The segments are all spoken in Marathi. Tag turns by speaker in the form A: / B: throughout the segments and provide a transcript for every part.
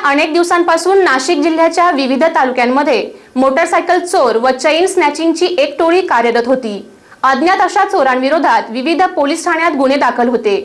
A: अनेक दिवसांपासून नाशिक जिल्ह्याच्या विविध तालुक्यांमध्ये मोटरसायकल चोर व चेन स्नॅचिंगची एक टोळी कार्यरत होती। अज्ञात अशा चोरांविरोधात विविध पोलीस ठाण्यात गुन्हे दाखल होते।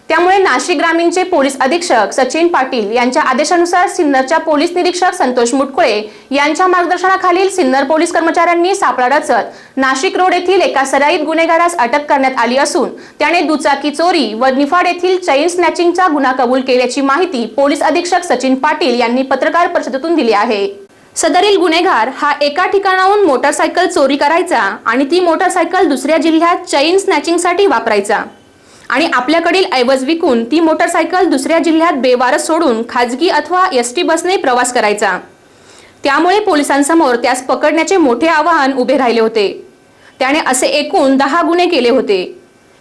A: त्यामुळे नाशिक ग्रामीणचे पोलीस अधीक्षक सचिन पाटील यांच्या आदेशानुसार सिन्नरच्या पोलीस निरीक्षक संतोष मुटकुळे यांच्या मार्गदर्शनाखाली सिन्नर पोलीस कर्मचाऱ्यांनी सापळा रचत नाशिक रोड येथील एका सराईत गुन्हेगारास अटक करण्यात आली असून त्याने दुचाकी चोरी व निफाड येथील चेन स्नॅचिंगचा गुन्हा कबूल केल्याची माहिती पोलीस अधीक्षक सचिन पाटील यांनी पत्रकार परिषदेतून दिली आहे। सदरील गुन्हेगार हा एका ठिकाणाहून मोटरसायकल चोरी करायचा आणि ती मोटरसायकल दुसऱ्या जिल्ह्यात चेन स्नॅचिंगसाठी वापरायचा आणि आपल्याकडील ऐवज विकून ती मोटरसायकल दुसऱ्या जिल्ह्यात बेवारस सोडून खाजगी अथवा एसटी बसने प्रवास करायचा। त्यामुळे पोलिसांसमोर त्यास पकडण्याचे मोठे आव्हान उभे राहिले होते। त्याने असे एकूण 10 गुन्हे केले होते।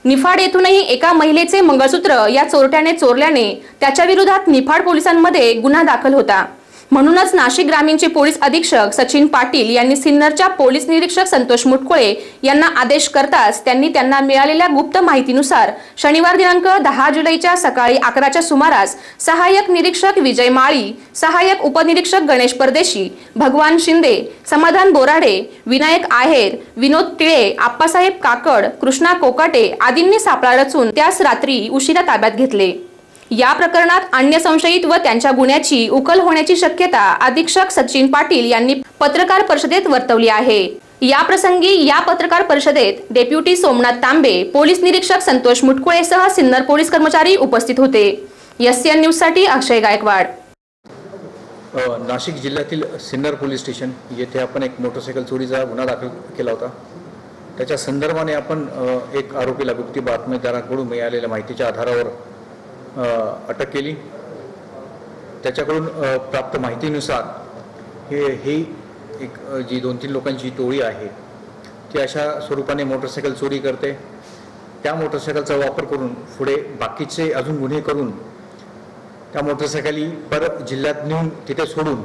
A: निफाड येथूनही एका महिलेचे मंगळसूत्र या चोरट्याने चोरल्याने त्याच्या विरोधात निफाड पोलिसांमध्ये गुन्हा दाखल होता। म्हणूनच नाशिक ग्रामीणचे पोलीस अधीक्षक सचिन पाटील यांनी सिन्नरच्या पोलीस निरीक्षक संतोष मुटकुळे यांना आदेश करताच त्यांनी त्यांना मिळालेल्या गुप्त माहितीनुसार शनिवार दिनांक 10 जुलैच्या सकाळी 11च्या सुमारास सहाय्यक निरीक्षक विजय माळी, सहाय्यक उपनिरीक्षक गणेश परदेशी, भगवान शिंदे, समाधान बोराडे, विनायक आहेर, विनोद तिळे, आप्पासाहेब काकड, कृष्णा कोकाटे आदींनी सापळा रचून त्यास रात्री उशिरा ताब्यात घेतले। या प्रकरणात अन्य संशयित व त्यांच्या गुन्ह्याची उकल होण्याची शक्यता अधीक्षक सचिन पाटील यांनी पत्रकार परिषदेत वर्तवली आहे। या प्रसंगी या पत्रकार परिषदेत डेप्युटी सोमनाथ तांबे, पोलीस निरीक्षक संतोष मुटकुळे सह सिन्नर पोलीस कर्मचारी उपस्थित होते। एससीएन न्यूज साठी अक्षय गायकवाड।
B: नाशिक जिल्ह्यातील सिन्नर पोलीस स्टेशन येथे आपण एक मोटरसायकल चोरीचा गुन्हा दाखल केला होता। त्याच्या संदर्भाने आपण एक आरोपीला गुप्त बातमीदाराकडून मिळालेल्या माहितीच्या आधारावर अटक केली। त्याच्याकडून प्राप्त माहितीनुसार ही एक जी 2-3 लोकांची टोळी आहे ती अशा स्वरूपाने मोटरसायकल चोरी करते। त्या मोटरसायकलचा वापर करून पुढे बाकीचे अजून गुन्हे करून त्या मोटरसायकली परत जिल्ह्यात नेऊन तिथे सोडून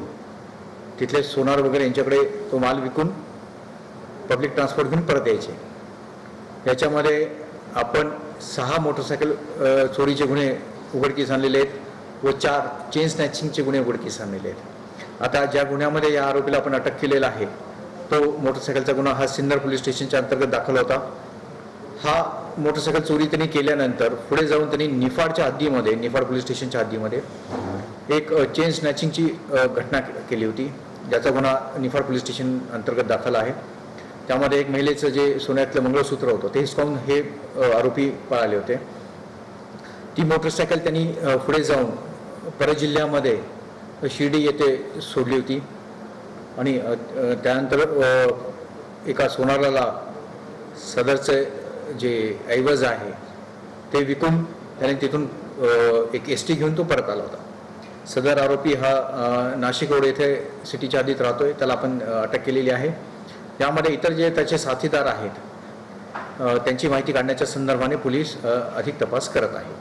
B: तिथले सोनार वगैरे यांच्याकडे तो माल विकून पब्लिक ट्रान्सपोर्ट घेऊन परत यायचे। याच्यामध्ये आपण 6 मोटरसायकल चोरीचे गुन्हे उघडकीस आणलेले आहेत व 4 चेन स्नॅचिंगचे गुन्हे उघडकीस आणलेले आहेत। आता ज्या गुन्ह्यामध्ये या आरोपीला आपण अटक केलेला आहे तो मोटरसायकलचा गुन्हा हा सिन्नर पोलीस स्टेशनच्या अंतर्गत दाखल होता। हा मोटरसायकल चोरी त्यांनी केल्यानंतर पुढे जाऊन त्यांनी निफाडच्या हद्दीमध्ये, निफाड पोलीस स्टेशनच्या हद्दीमध्ये एक चेन स्नॅचिंगची घटना केली होती, ज्याचा गुन्हा निफाड पोलीस स्टेशन अंतर्गत दाखल आहे। त्यामध्ये एक महिलेचं जे सोन्यातलं मंगळसूत्र होतं ते हिसकावून हे आरोपी पळाले होते। ती मोटरसायकल त्यांनी पुढे जाऊन परत जिल्ह्यामध्ये शिर्डी येथे सोडली होती आणि त्यानंतर एका सोनाराला सदरचे जे ऐवज आहे ते विकून त्याने तिथून एक एसटी घेऊन तो परत आला होता। सदर आरोपी हा नाशिक रोड येथे सिटीच्या हद्दीत राहतोय, त्याला आपण अटक केलेली आहे। यामध्ये इतर जे त्याचे साथीदार आहेत त्यांची माहिती काढण्याच्या संदर्भाने पोलीस अधिक तपास करत आहेत।